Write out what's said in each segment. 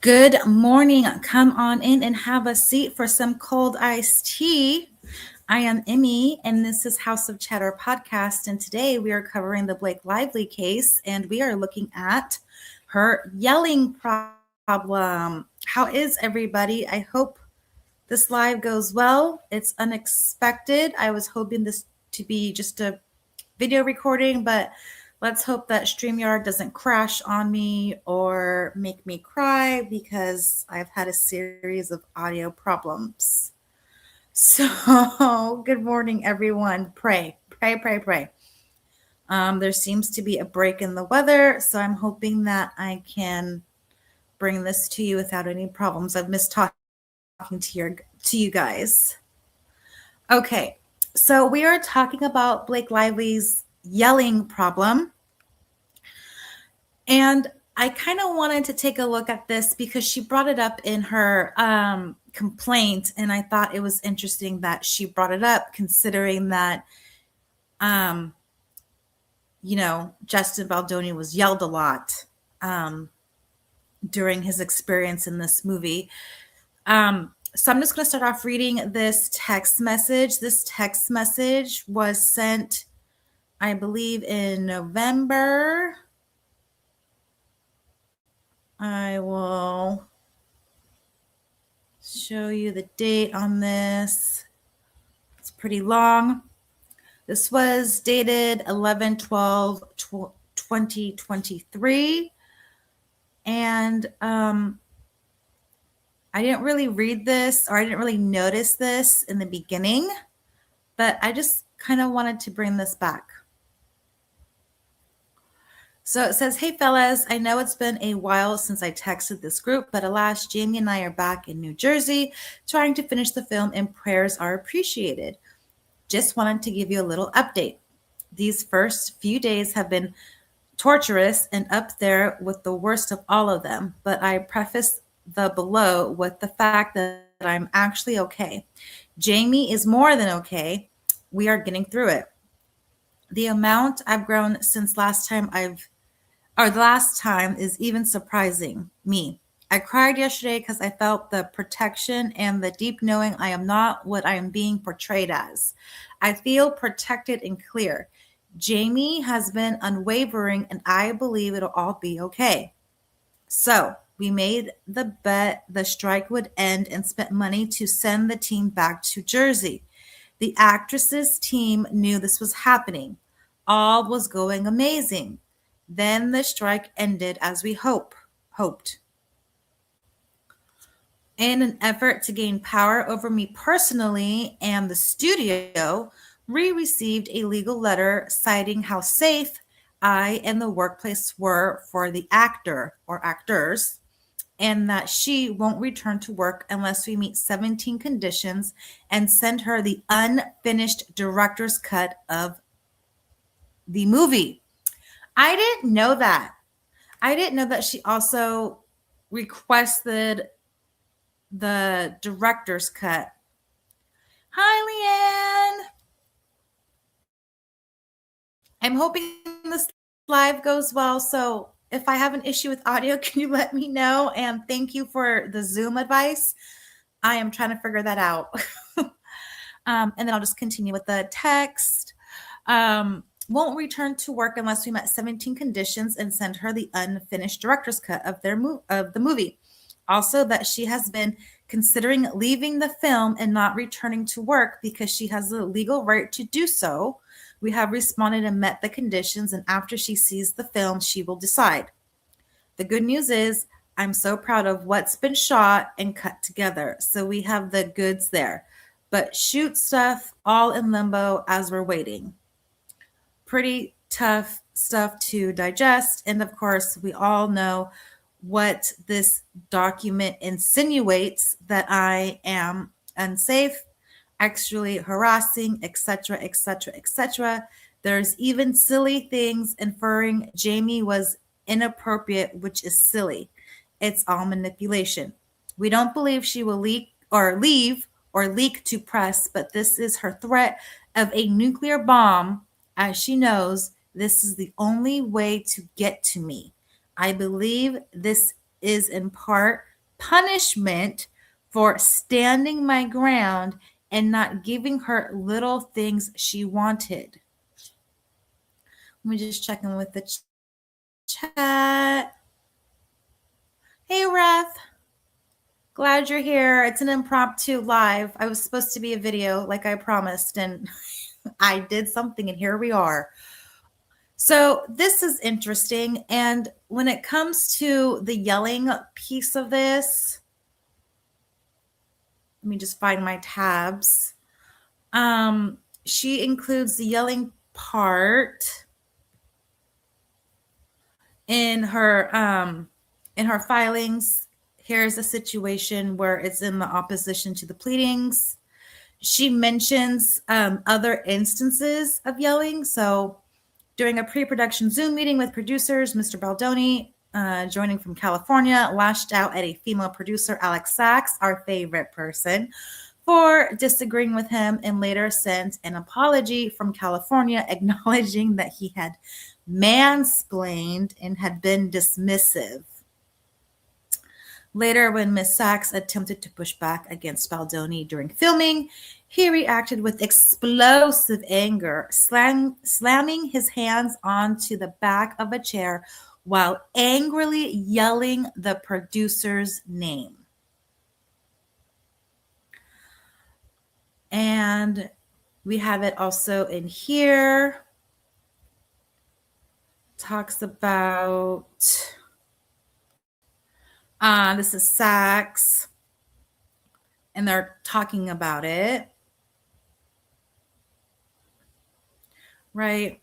Good morning. Come on in and have a seat for some cold iced tea. I am Emmy, and this is House of Chatter podcast. And today we are covering the Blake Lively case, and we are looking at her yelling problem. How is everybody? I hope this live goes well. It's unexpected. I was hoping this to be just a video recording, but let's hope that StreamYard doesn't crash on me or make me cry because I've had a series of audio problems. So, good morning, everyone. Pray. There seems to be a break in the weather, so I'm hoping that I can bring this to you without any problems. I've missed talking to you guys. Okay, so we are talking about Blake Lively's yelling problem. And I kind of wanted to take a look at this because she brought it up in her complaint. And I thought it was interesting that she brought it up considering that, Justin Baldoni was yelled a lot during his experience in this movie. So I'm just going to start off reading this text message. This text message was sent, I believe, in November. I will show you the date on this. It's pretty long. This was dated 11/12/2023. And I didn't really read this, or I didn't really notice this in the beginning, but I just kind of wanted to bring this back. So it says, "Hey fellas, I know it's been a while since I texted this group, but alas, Jamie and I are back in New Jersey trying to finish the film, and prayers are appreciated. Just wanted to give you a little update. These first few days have been torturous and up there with the worst of all of them, but I preface the below with the fact that I'm actually okay. Jamie is more than okay. We are getting through it. The amount I've grown since the last time is even surprising me. I cried yesterday because I felt the protection and the deep knowing I am not what I am being portrayed as. I feel protected and clear. Jamie has been unwavering, and I believe it'll all be okay. So we made the bet the strike would end and spent money to send the team back to Jersey. The actresses' team knew this was happening. All was going amazing. Then the strike ended as we hoped. In an effort to gain power over me personally and the studio, we received a legal letter citing how safe I and the workplace were for the actor or actors, and that she won't return to work unless we meet 17 conditions and send her the unfinished director's cut of the movie. I didn't know that. I didn't know that she also requested the director's cut. Hi, Leanne. I'm hoping this live goes well. So if I have an issue with audio, can you let me know? And thank you for the Zoom advice. I am trying to figure that out. And then I'll just continue with the text. Won't return to work unless we met 17 conditions and send her the unfinished director's cut of the movie. Also, that she has been considering leaving the film and not returning to work because she has the legal right to do so. We have responded and met the conditions, and after she sees the film, she will decide. The good news is I'm so proud of what's been shot and cut together. So we have the goods there, but shoot stuff all in limbo as we're waiting. Pretty tough stuff to digest. And of course, we all know what this document insinuates, that I am unsafe, actually harassing, etc., etc., etc. There's even silly things inferring Jamie was inappropriate, which is silly. It's all manipulation. We don't believe she will leave or leak to press, but this is her threat of a nuclear bomb, as she knows this is the only way to get to me. I believe this is in part punishment for standing my ground and not giving her little things she wanted. Let me just check in with the chat. Hey, Ref. Glad you're here. It's an impromptu live. I was supposed to be a video like I promised, and I did something, and here we are. So this is interesting. And when it comes to the yelling piece of this, let me just find my tabs. She includes the yelling part in her filings. Here's a situation where it's in the opposition to the pleadings. She mentions other instances of yelling. So during a pre-production Zoom meeting with producers, Mr. Baldoni, joining from California, lashed out at a female producer, Alex Sachs, our favorite person, for disagreeing with him, and later sent an apology from California acknowledging that he had mansplained and had been dismissive. Later, when Ms. Sachs attempted to push back against Baldoni during filming, he reacted with explosive anger, slamming his hands onto the back of a chair while angrily yelling the producer's name. And we have it also in here. Talks about, this is Sachs, and they're talking about it. Right.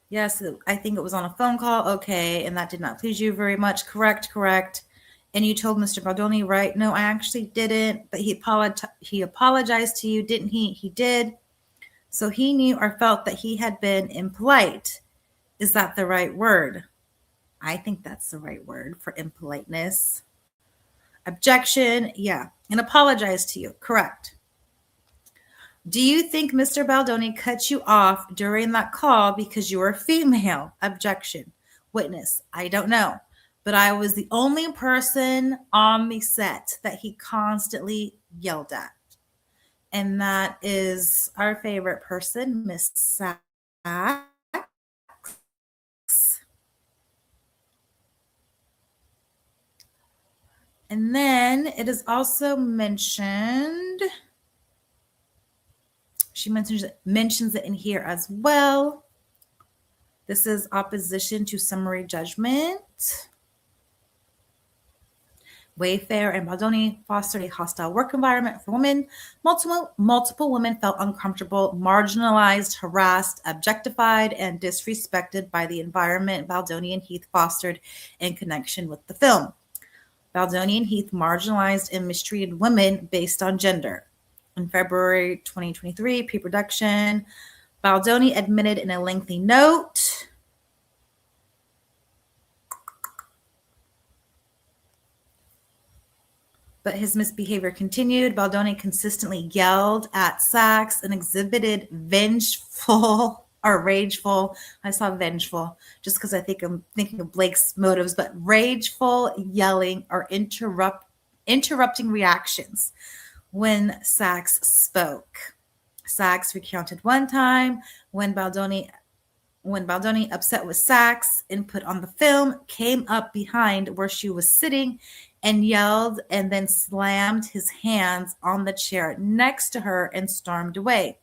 Yes, I think it was on a phone call. Okay, and that did not please you very much. Correct. And you told Mr. Baldoni, right? No, I actually didn't, but he apologized to you, didn't he? He did. So he knew or felt that he had been impolite. Is that the right word? I think that's the right word for impoliteness. Objection, yeah. And apologize to you, correct. Do you think Mr. Baldoni cut you off during that call because you were female? Objection. Witness, I don't know, but I was the only person on the set that he constantly yelled at. And that is our favorite person, Miss Sachs. And then it is also mentioned, she mentions it in here as well. This is opposition to summary judgment. Wayfair and Baldoni fostered a hostile work environment for women. Multiple women felt uncomfortable, marginalized, harassed, objectified, and disrespected by the environment Baldoni and Heath fostered in connection with the film. Baldoni and Heath marginalized and mistreated women based on gender. In February 2023, pre-production, Baldoni admitted in a lengthy note, but his misbehavior continued. Baldoni consistently yelled at Sachs and exhibited vengeful or rageful. I saw vengeful just because I'm thinking of Blake's motives, but rageful yelling or interrupting reactions when Sachs spoke. Sachs recounted one time when Baldoni, upset with Sachs, input on the film, came up behind where she was sitting and yelled and then slammed his hands on the chair next to her and stormed away.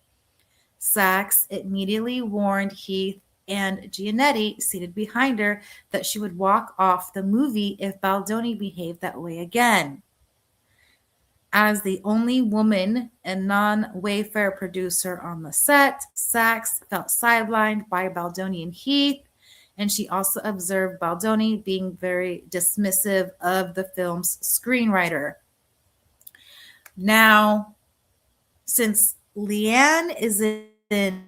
Sachs immediately warned Heath and Giannetti, seated behind her, that she would walk off the movie if Baldoni behaved that way again. As the only woman and non-Wayfair producer on the set, Sachs felt sidelined by Baldoni and Heath, and she also observed Baldoni being very dismissive of the film's screenwriter. Now, since Leanne is in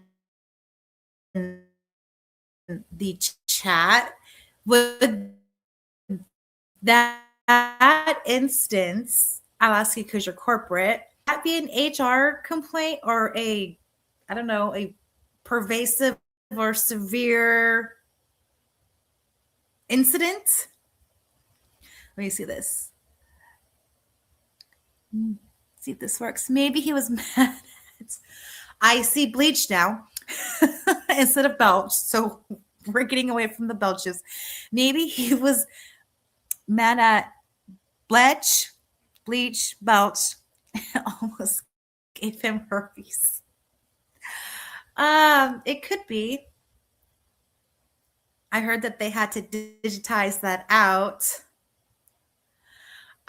the chat, would that instance, I'll ask you because you're corporate, that be an HR complaint or a pervasive or severe incident? Let me see this. See if this works. Maybe he was mad. I see bleach now instead of belch. So we're getting away from the belches. Maybe he was mad at bleach, belch, almost gave him herpes. It could be. I heard that they had to digitize that out.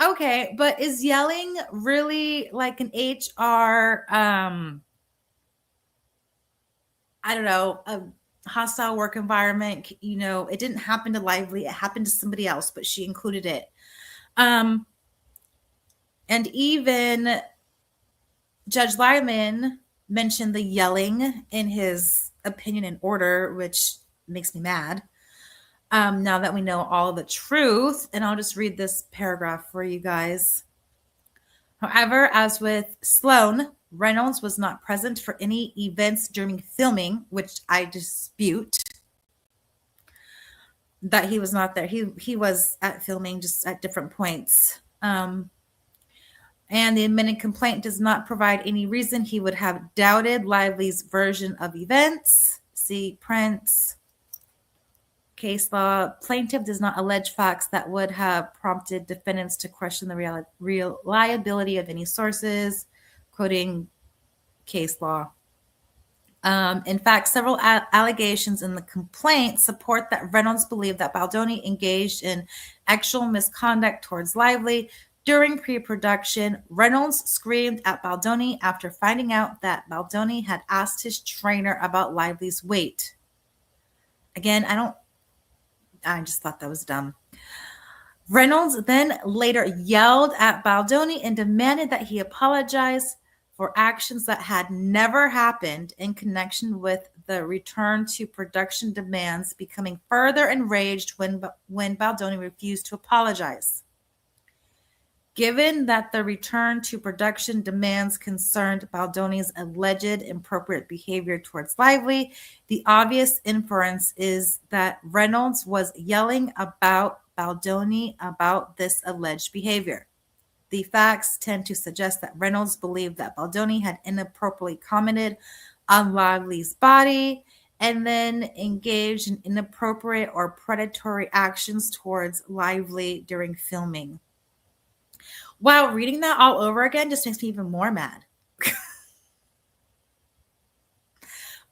Okay, but is yelling really like an HR I don't know, a hostile work environment? You know, it didn't happen to Lively, it happened to somebody else, but she included it. And even Judge Lyman mentioned the yelling in his opinion and order, which makes me mad. Now that we know all the truth, and I'll just read this paragraph for you guys. However, as with Sloan, Reynolds was not present for any events during filming, which I dispute that he was not there. He was at filming, just at different points. And the amended complaint does not provide any reason he would have doubted Lively's version of events. See Prince. Case law. Plaintiff does not allege facts that would have prompted defendants to question the reliability of any sources, quoting case law. In fact, several allegations in the complaint support that Reynolds believed that Baldoni engaged in actual misconduct towards Lively. During pre-production, Reynolds screamed at Baldoni after finding out that Baldoni had asked his trainer about Lively's weight. Again, I just thought that was dumb. Reynolds then later yelled at Baldoni and demanded that he apologize for actions that had never happened in connection with the return to production demands, becoming further enraged when Baldoni refused to apologize. Given that the return to production demands concerned Baldoni's alleged inappropriate behavior towards Lively, the obvious inference is that Reynolds was yelling about Baldoni about this alleged behavior. The facts tend to suggest that Reynolds believed that Baldoni had inappropriately commented on Lively's body and then engaged in inappropriate or predatory actions towards Lively during filming. Wow, reading that all over again just makes me even more mad.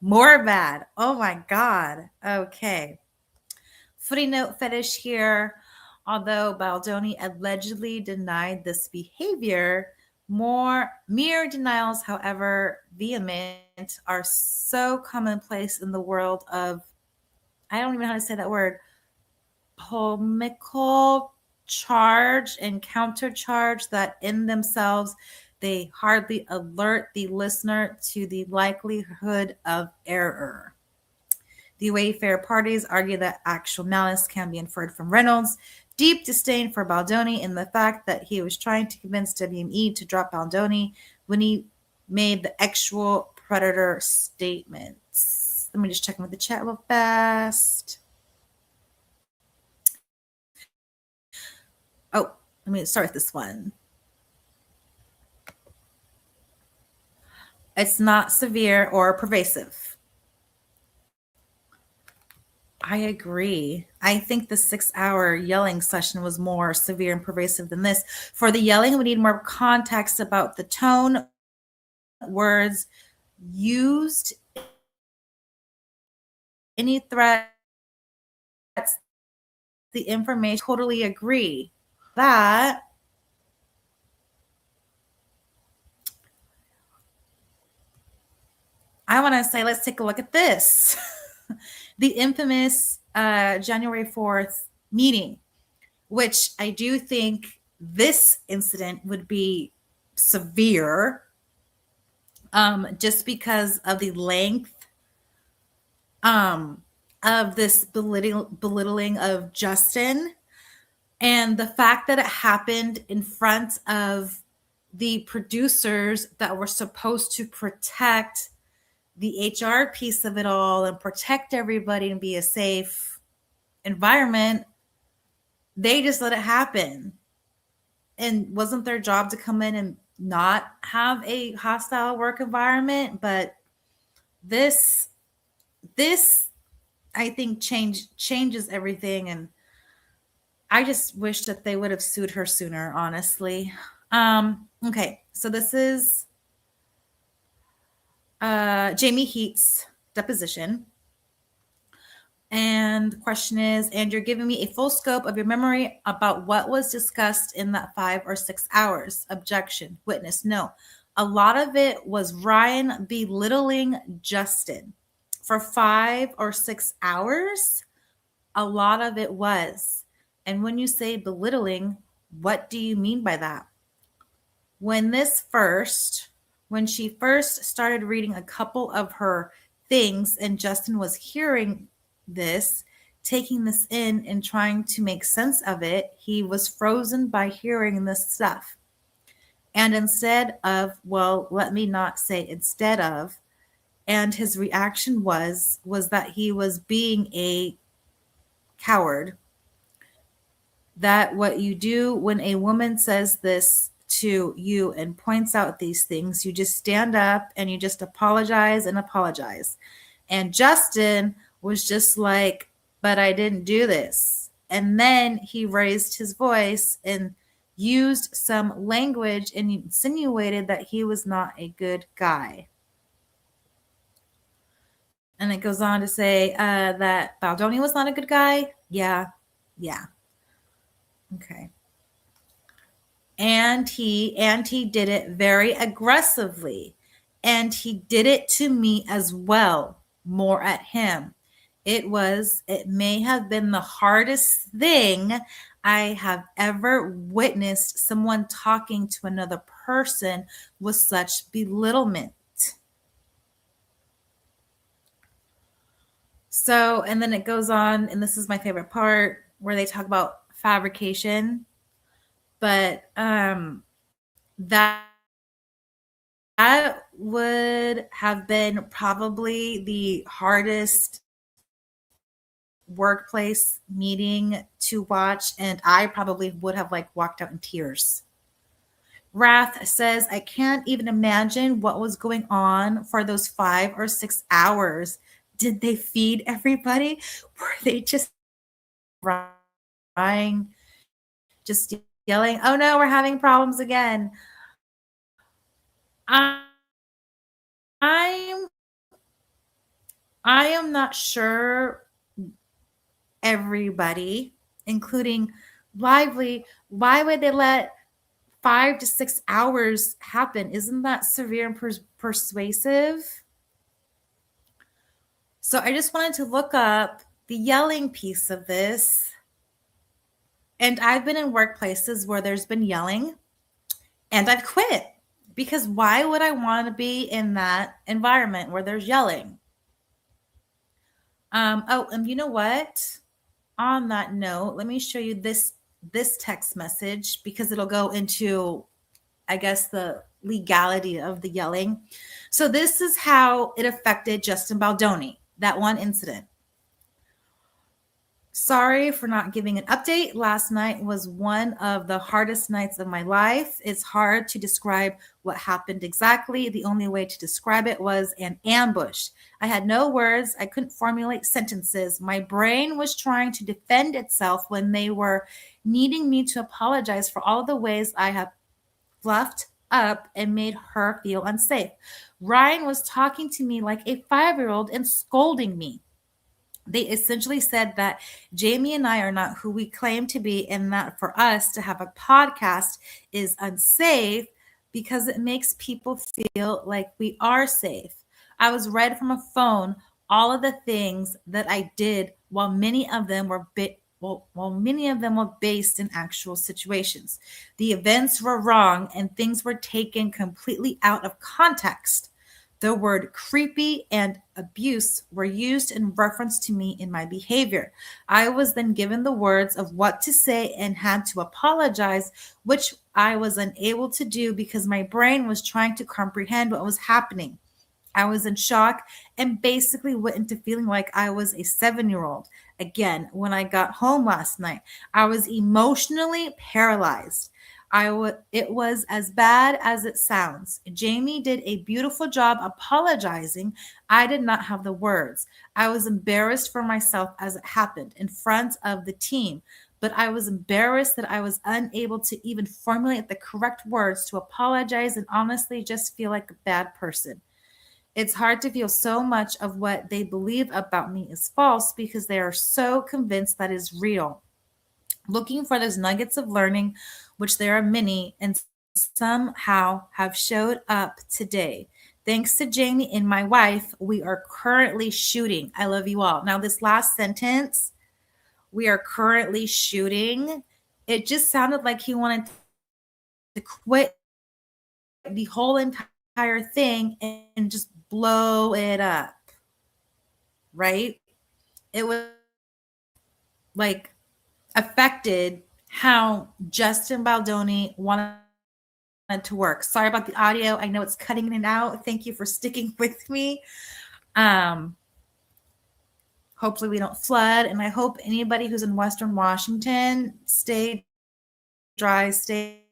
More mad. Oh my God. Okay. Footnote fetish here. Although Baldoni allegedly denied this behavior, mere denials, however vehement, are so commonplace in the world of, I don't even know how to say that word, polemical charge and countercharge, that in themselves they hardly alert the listener to the likelihood of error. The Wayfair parties argue that actual malice can be inferred from Reynolds' deep disdain for Baldoni and the fact that he was trying to convince WME to drop Baldoni when he made the actual predator statements. Let me just check in with the chat real fast. Oh, let me start with this one. It's not severe or pervasive. I agree. I think the 6-hour yelling session was more severe and pervasive than this. For the yelling, we need more context about the tone, words used, any threats, the information. Totally agree. That I want to say, let's take a look at this. The infamous January 4th meeting, which I do think this incident would be severe, just because of the length of this belittling of Justin, and the fact that it happened in front of the producers that were supposed to protect the HR piece of it all and protect everybody and be a safe environment. They just let it happen. And wasn't their job to come in and not have a hostile work environment, but this I think changes everything, and I just wish that they would have sued her sooner, honestly. Okay, so this is Jamie Heat's deposition. And the question is, and you're giving me a full scope of your memory about what was discussed in that 5 or 6 hours. Objection. Witness. No. A lot of it was Ryan belittling Justin. For 5 or 6 hours, a lot of it was. And when you say belittling, what do you mean by that? When she first started reading a couple of her things and Justin was hearing this, taking this in and trying to make sense of it, he was frozen by hearing this stuff. And instead of, well, let me not say instead of, and his reaction was that he was being a coward. That what you do when a woman says this to you and points out these things, you just stand up and you just apologize and apologize. And Justin was just like, but I didn't do this. And then he raised his voice and used some language and insinuated that he was not a good guy. And it goes on to say that Baldoni was not a good guy. Yeah. Okay. And he did it very aggressively. And he did it to me as well, more at him. It may have been the hardest thing I have ever witnessed someone talking to another person with such belittlement. So, and then it goes on, and this is my favorite part, where they talk about fabrication. But that would have been probably the hardest workplace meeting to watch, and I probably would have walked out in tears. Wrath says, I can't even imagine what was going on for those 5 or 6 hours. Did they feed everybody? Were they just crying, just yelling, oh no, we're having problems again? I am not sure everybody, including Lively, why would they let 5 to 6 hours happen? Isn't that severe and persuasive? So I just wanted to look up the yelling piece of this. And I've been in workplaces where there's been yelling, and I've quit, because why would I want to be in that environment where there's yelling? Oh, and you know what? On that note, let me show you this text message, because it'll go into, I guess, the legality of the yelling. So this is how it affected Justin Baldoni, that one incident. Sorry for not giving an update. Last night was one of the hardest nights of my life. It's hard to describe what happened exactly. The only way to describe it was an ambush. I had no words. I couldn't formulate sentences. My brain was trying to defend itself when they were needing me to apologize for all the ways I have fluffed up and made her feel unsafe. Ryan was talking to me like a 5-year-old and scolding me. They essentially said that Jamie and I are not who we claim to be, and that for us to have a podcast is unsafe because it makes people feel like we are safe. I was read from a phone all of the things that I did, while many of them were based in actual situations. The events were wrong and things were taken completely out of context. The word creepy and abuse were used in reference to me in my behavior. I was then given the words of what to say and had to apologize, which I was unable to do because my brain was trying to comprehend what was happening. I was in shock and basically went into feeling like I was a 7-year-old. Again, when I got home last night, I was emotionally paralyzed. It was as bad as it sounds. Jamie did a beautiful job apologizing. I did not have the words. I was embarrassed for myself as it happened in front of the team, but I was embarrassed that I was unable to even formulate the correct words to apologize and honestly just feel like a bad person. It's hard to feel so much of what they believe about me is false because they are so convinced that is real. Looking for those nuggets of learning, which there are many, and somehow have showed up today. Thanks to Jamie and my wife, we are currently shooting. I love you all. Now, this last sentence, we are currently shooting, it just sounded like he wanted to quit the whole entire thing and just blow it up, right? It was like affected how Justin Baldoni wanted to work. Sorry about the audio. I know it's cutting in and out. Thank you for sticking with me. Hopefully we don't flood. And I hope anybody who's in Western Washington, stay dry, stay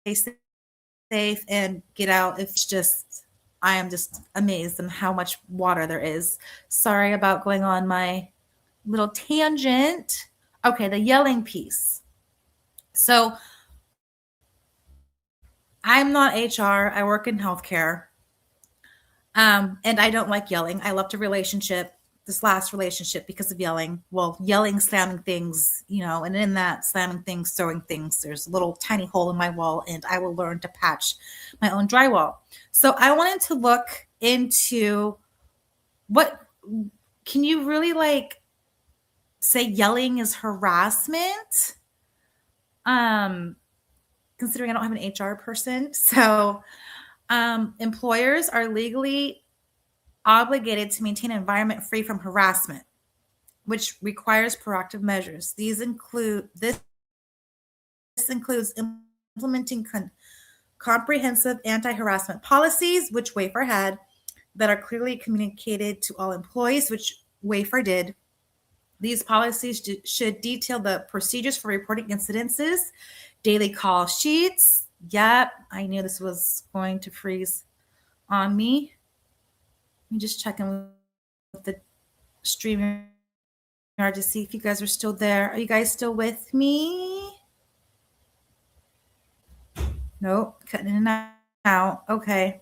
safe, and get out. It's just, I am just amazed at how much water there is. Sorry about going on my little tangent. Okay, the yelling piece. So I'm not HR. I work in healthcare. And I don't like yelling. I left a relationship, this last relationship, because of yelling. Well, yelling, slamming things, and in that slamming things, throwing things, there's a little tiny hole in my wall, and I will learn to patch my own drywall. So I wanted to look into what can you really say yelling is harassment? Considering I don't have an HR person. So employers are legally obligated to maintain an environment free from harassment, which requires proactive measures. This includes implementing comprehensive anti-harassment policies, which Wayfair had, that are clearly communicated to all employees, which Wayfair did. These policies should detail the procedures for reporting incidences, daily call sheets. Yep, I knew this was going to freeze on me. Let me just check in with the StreamYard to see if you guys are still there. Are you guys still with me? Nope, cutting in and out. Okay.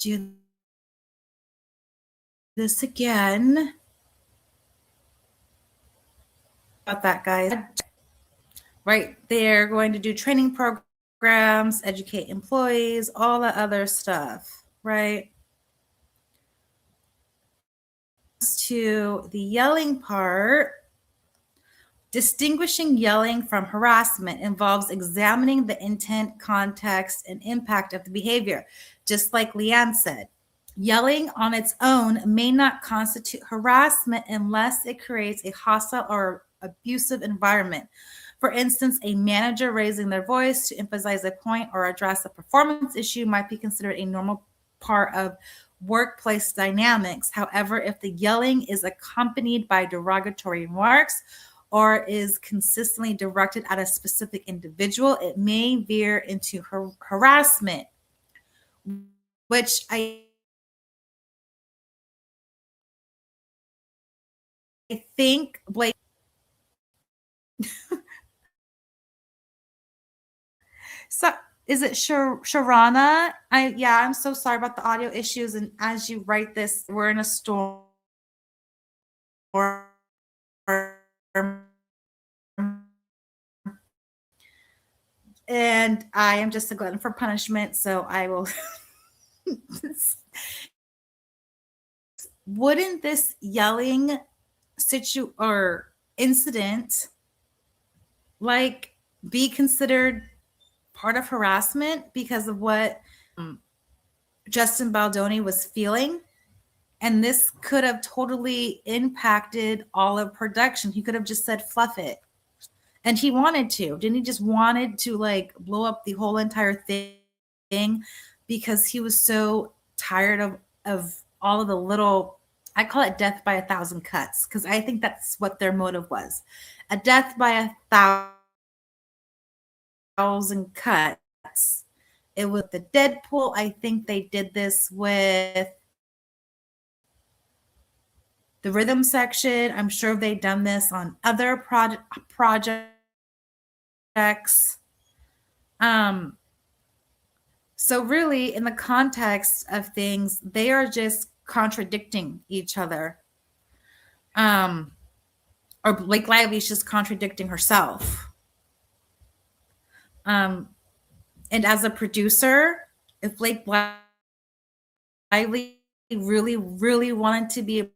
Do this again. About that, guys. Right, they're going to do training programs, educate employees, all the other stuff, right? To the yelling part, distinguishing yelling from harassment involves examining the intent, context, and impact of the behavior. Just like Leanne said, yelling on its own may not constitute harassment unless it creates a hostile or abusive environment. For instance, a manager raising their voice to emphasize a point or address a performance issue might be considered a normal part of workplace dynamics. However, if the yelling is accompanied by derogatory remarks or is consistently directed at a specific individual, it may veer into harassment, which I think Blake. So is it Sharana? I'm so sorry about the audio issues. And as you write this, we're in a storm. And I am just a glutton for punishment. So I will. Wouldn't this yelling incident be considered part of harassment because of what Justin Baldoni was feeling? And this could have totally impacted all of production. He could have just said, fluff it. And he wanted to. Didn't he just wanted to like blow up the whole entire thing because he was so tired of all of the little, I call it death by a thousand cuts, because I think that's what their motive was. A death by a thousand cuts. It was the Deadpool. I think they did this with the rhythm section. I'm sure they've done this on other projects. So really, in the context of things, they are just contradicting each other. Or Blake Lively's just contradicting herself. And as a producer, if Blake Lively really, really wanted to be a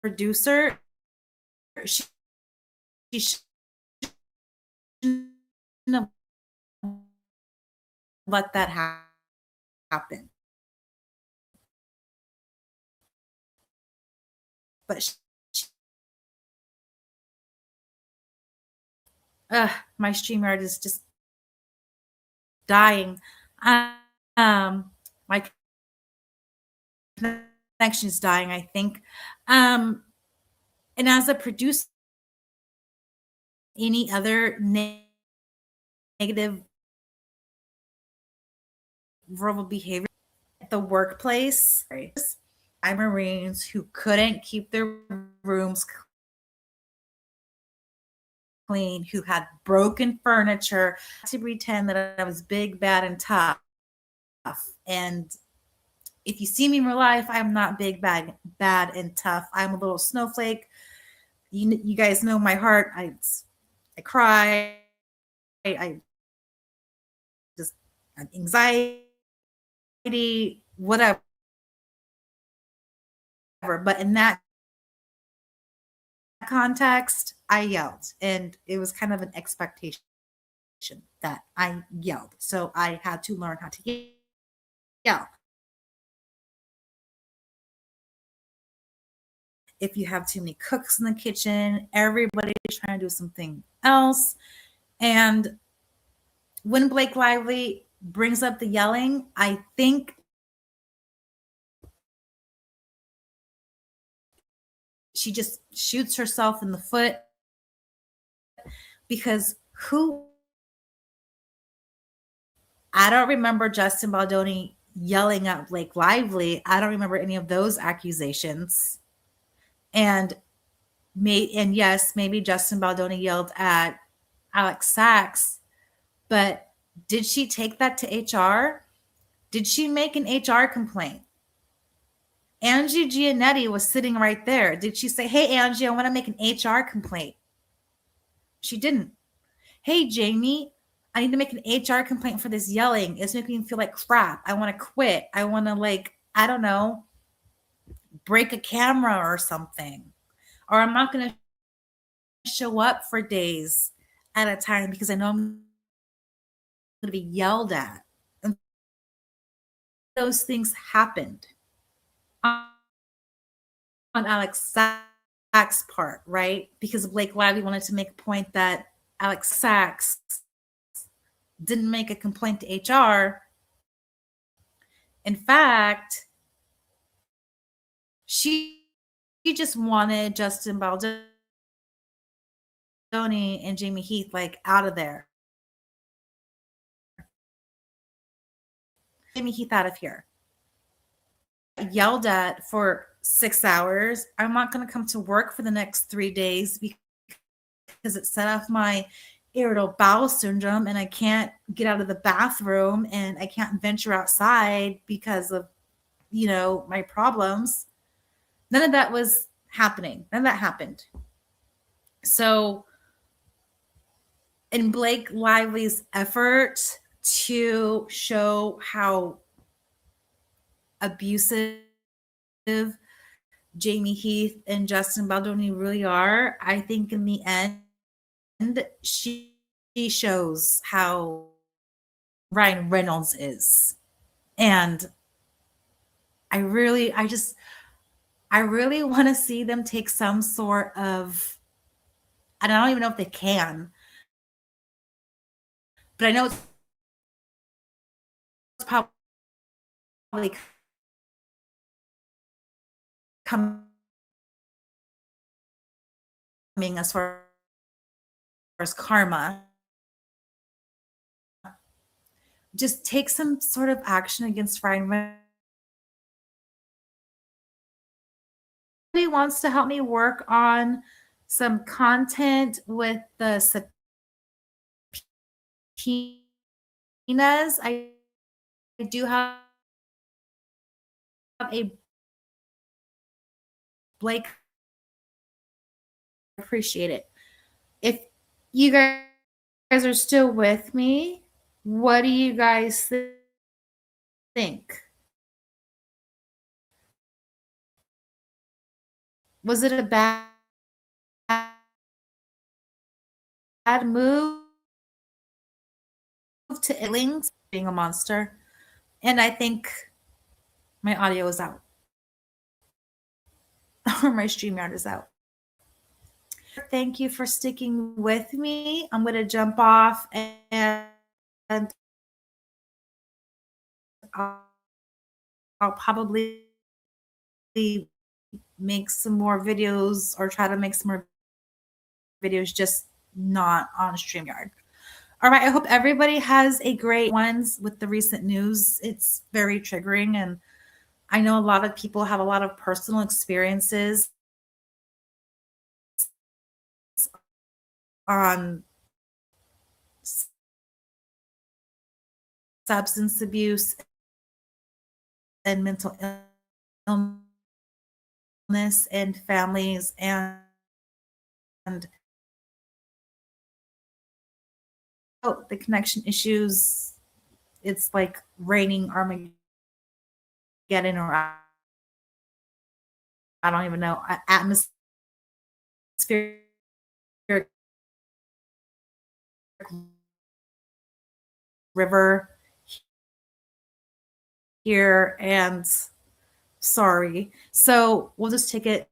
producer, she shouldn't have let that happen. But my StreamYard is just dying. My connection is dying, I think. And as a producer, any other negative verbal behavior at the workplace, Marines who couldn't keep their rooms clean, who had broken furniture, to pretend that I was big, bad, and tough. And if you see me in real life, I'm not big, bad, and tough. I'm a little snowflake. You guys know my heart. I cry. I just anxiety, whatever. But in that context, I yelled, and it was kind of an expectation that I yelled. So I had to learn how to yell. If you have too many cooks in the kitchen, everybody's trying to do something else. And when Blake Lively brings up the yelling, I think she just shoots herself in the foot, because I don't remember Justin Baldoni yelling at Blake Lively. I don't remember any of those accusations. And yes, maybe Justin Baldoni yelled at Alex Sachs, but did she take that to HR? Did she make an HR complaint? Angie Giannetti was sitting right there. Did she say, hey, Angie, I want to make an HR complaint? She didn't. Hey, Jamie, I need to make an HR complaint for this yelling. It's making me feel like crap. I want to quit. I want to, I don't know, break a camera or something. Or I'm not going to show up for days at a time because I know I'm going to be yelled at. And those things happened on Alex Sachs' part, right? Because Blake Lively wanted to make a point that Alex Sachs didn't make a complaint to HR. In fact, she just wanted Justin Baldoni and Jamie Heath out of there. Jamie Heath out of here. Yelled at for 6 hours. I'm not going to come to work for the next 3 days because it set off my irritable bowel syndrome, and I can't get out of the bathroom, and I can't venture outside because of, my problems. None of that was happening. None of that happened. So in Blake Lively's effort to show how abusive Jamie Heath and Justin Baldoni really are, I think in the end, she shows how Ryan Reynolds is. And I really want to see them take some sort of and I don't even know if they can, but I know it's probably coming as far as karma. Just take some sort of action against Ryan. Somebody wants to help me work on some content with the subpoenas. I do have a Blake. Appreciate it. If you guys are still with me, what do you guys think? Was it a bad move to Illings being a monster? And I think my audio is out or my StreamYard is out. Thank you for sticking with me. I'm going to jump off and I'll probably make some more videos or try to make some more videos, just not on StreamYard. All right. I hope everybody has a great ones with the recent news. It's very triggering. And I know a lot of people have a lot of personal experiences on substance abuse and mental illness and families and the connection issues. It's like raining Armageddon, or I don't even know, atmospheric river here, and sorry. So we'll just take it